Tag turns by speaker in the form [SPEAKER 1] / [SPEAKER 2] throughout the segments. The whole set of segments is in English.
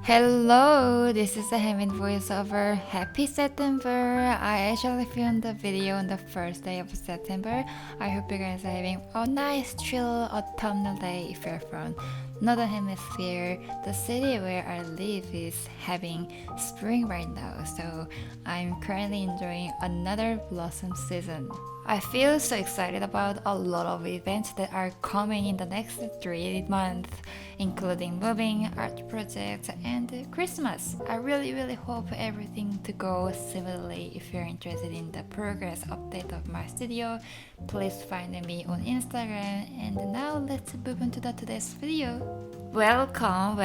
[SPEAKER 1] Hello, this is the Heaven voiceover. Happy September! I actually filmed the video on the first day of September. I hope you guys are having a nice, chill autumnal day if you're from Northern Hemisphere. The city where I live is having spring right now, so I'm currently enjoying another blossom season. I feel so excited about a lot of events that are coming in the next 3 months, including moving, art projects, and Christmas. I really hope everything to go smoothly. If you're interested in the progress update of my studio, please find me on Instagram. And now let's move on to today's video. Welcome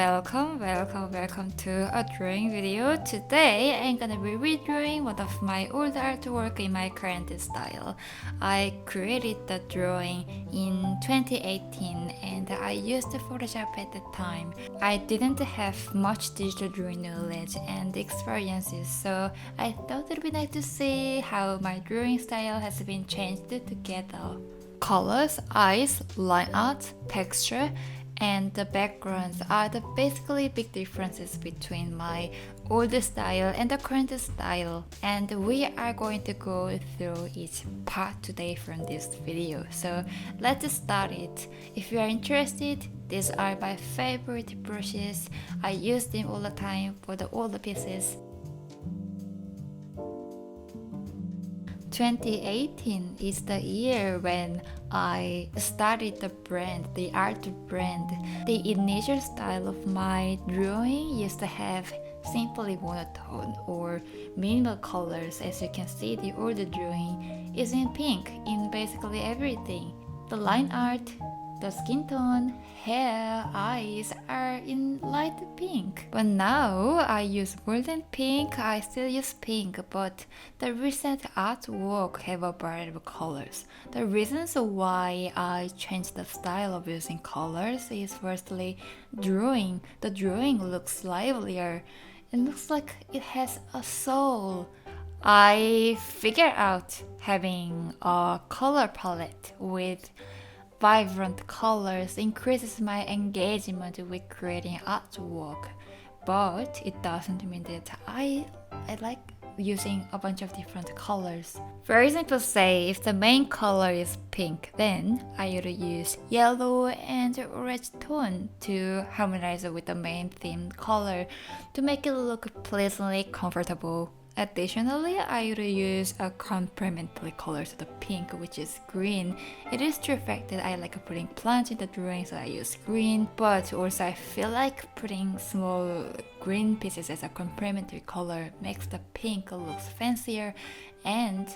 [SPEAKER 1] to a drawing video. Today I'm gonna be redrawing one of my old artwork in my current style. I created the drawing in 2018 and I used Photoshop at the time. I didn't have much digital drawing knowledge and experiences, so I thought it would be nice to see how my drawing style has been changed together. Colors, eyes, line art, texture, and the backgrounds are the basically big differences between my old style and the current style, and we are going to go through each part today from this video. So let's start it. If you are interested, these are my favorite brushes. I use them all the time for all the pieces. 2018 is the year when I started the art brand. The initial style of my drawing used to have simply monotone or minimal colors. As you can see, the older drawing is in pink in basically everything. The line art, the skin tone, hair, eyes are in light pink. But now I use more than pink. I still use pink, but the recent artwork have a variety of colors. The reasons why I changed the style of using colors is firstly drawing. The drawing looks livelier. It looks like it has a soul. I figured out having a color palette with vibrant colors increases my engagement with creating artwork, but it doesn't mean that I like using a bunch of different colors. For example, say if the main color is pink, then I would use yellow and orange tone to harmonize with the main theme color to make it look pleasantly comfortable. Additionally, I would use a complementary color to the pink, which is green. It is true fact that I like putting plants in the drawing, so I use green, but also I feel like putting small green pieces as a complementary color makes the pink look fancier and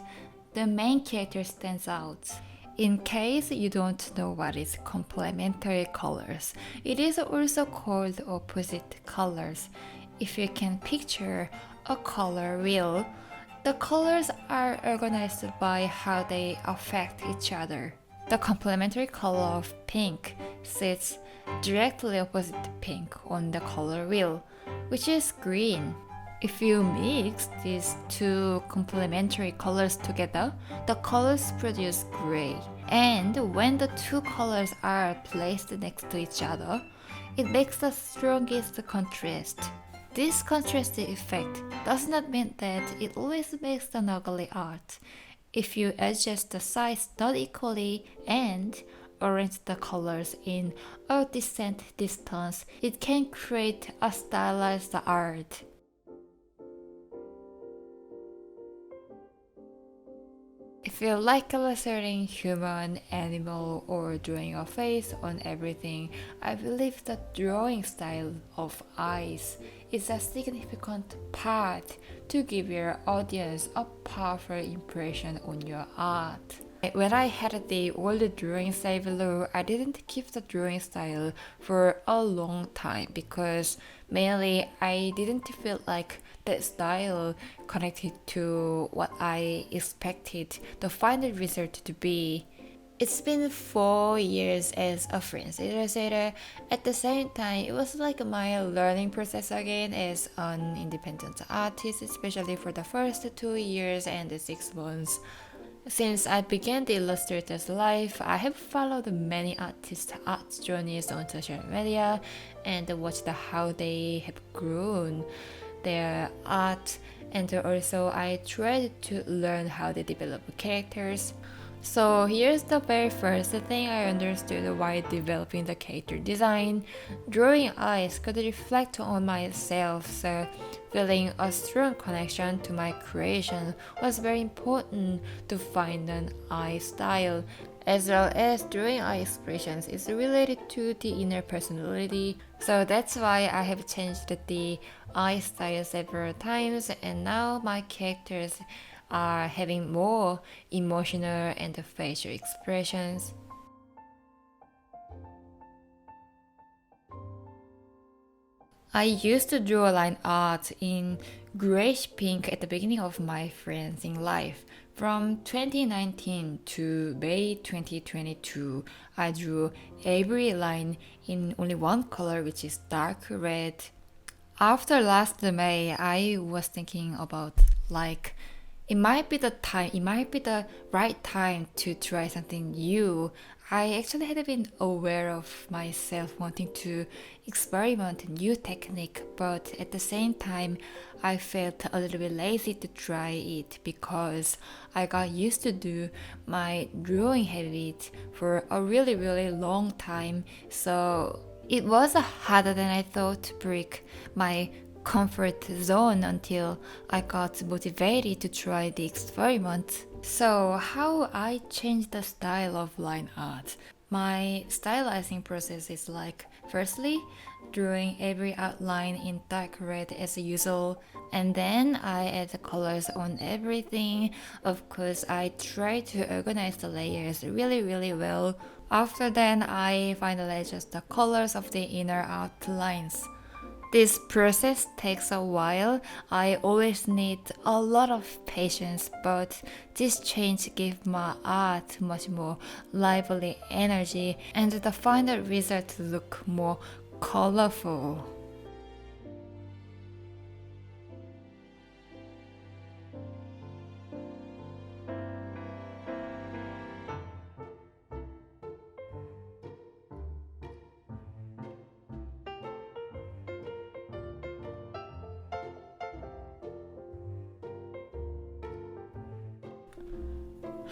[SPEAKER 1] the main character stands out. In case you don't know what is complementary colors, it is also called opposite colors. If you can picture a color wheel, the colors are organized by how they affect each other. The complementary color of pink sits directly opposite pink on the color wheel, which is green. If you mix these two complementary colors together, the colors produce gray. And when the two colors are placed next to each other, it makes the strongest contrast. This contrast effect does not mean that it always makes an ugly art. If you adjust the size not equally and arrange the colors in a decent distance, it can create a stylized art. If you like illustrating human, animal, or drawing a face on everything, I believe the drawing style of eyes is a significant part to give your audience a powerful impression on your art. When I had the old drawing style below, I didn't keep the drawing style for a long time because mainly I didn't feel like that style connected to what I expected the final result to be. It's been 4 years as a freelance illustrator. At the same time, it was like my learning process again as an independent artist, especially for the first 2 years and 6 months. Since I began the illustrator's life, I have followed many artists' art journeys on social media and watched how they have grown their art, and also I tried to learn how they develop characters. So here's the very first thing I understood while developing the character design. Drawing eyes could reflect on myself, so feeling a strong connection to my creation was very important to find an eye style, as well as drawing eye expressions is related to the inner personality. So that's why I have changed the eye style several times, and now my characters are having more emotional and facial expressions. I used to draw line art in grayish pink at the beginning of my freelancing life. From 2019 to May 2022, I drew every line in only one color, which is dark red. After last May, I was thinking about like it might be the right time to try something new. I actually had been aware of myself wanting to experiment a new technique, but at the same time, I felt a little bit lazy to try it because I got used to do my drawing habit for a really long time. So it was harder than I thought to break my comfort zone until I got motivated to try the experiment. So, how I changed the style of line art? My stylizing process is like firstly, drawing every outline in dark red as usual, and then I add the colors on everything. Of course, I try to organize the layers really well. After then, I finally adjust the colors of the inner outlines. This process takes a while. I always need a lot of patience, but this change gives my art much more lively energy and the final result look more colorful.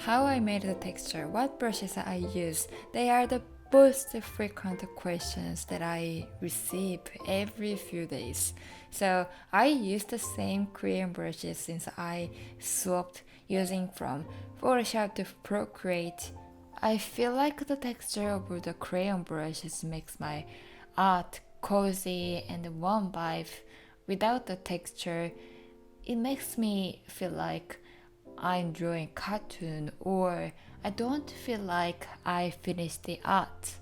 [SPEAKER 1] How I made the texture, what brushes I use, they are the most frequent questions that I receive every few days. So I use the same crayon brushes since I swapped using from Photoshop to Procreate. I feel like the texture of the crayon brushes makes my art cozy and warm vibe. Without the texture, it makes me feel like I'm drawing cartoon or I don't feel like I finished the art.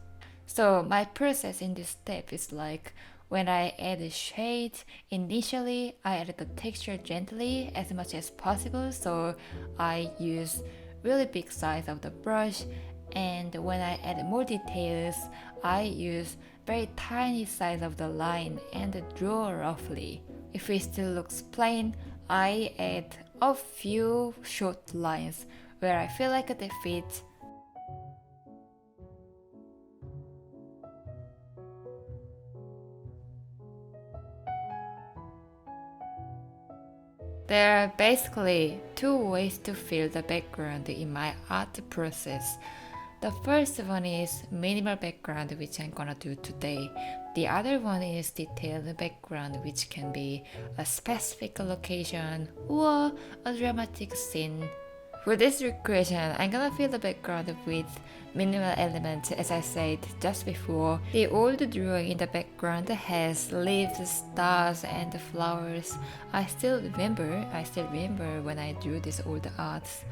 [SPEAKER 1] So my process in this step is like when I add a shade, initially I add the texture gently as much as possible, so I use really big size of the brush, and when I add more details, I use very tiny size of the line and draw roughly. If it still looks plain, I add a few short lines where I feel like they fit. There are basically two ways to fill the background in my art process. The first one is minimal background, which I'm gonna do today. The other one is detailed background, which can be a specific location or a dramatic scene. For this recreation, I'm gonna fill the background with minimal elements as I said just before. The old drawing in the background has leaves, stars, and flowers. I still remember when I drew these old arts.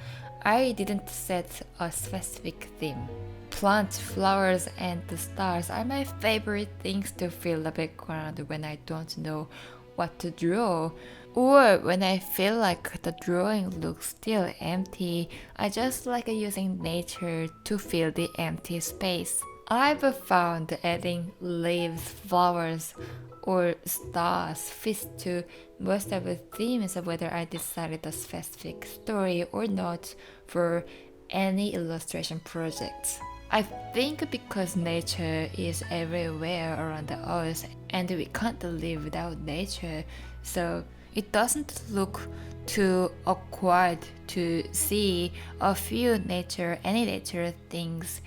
[SPEAKER 1] I didn't set a specific theme. Plants, flowers, and the stars are my favorite things to fill the background when I don't know what to draw. Or when I feel like the drawing looks still empty, I just like using nature to fill the empty space. I've found adding leaves, flowers, or stars fits to most of the themes of whether I decided a specific story or not for any illustration projects. I think because nature is everywhere around us and we can't live without nature, so it doesn't look too awkward to see a few any nature things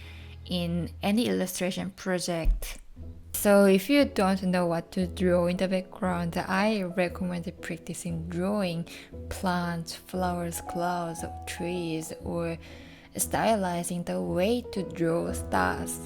[SPEAKER 1] in any illustration project. So if you don't know what to draw in the background, I recommend practicing drawing plants, flowers, clouds, trees, or stylizing the way to draw stars.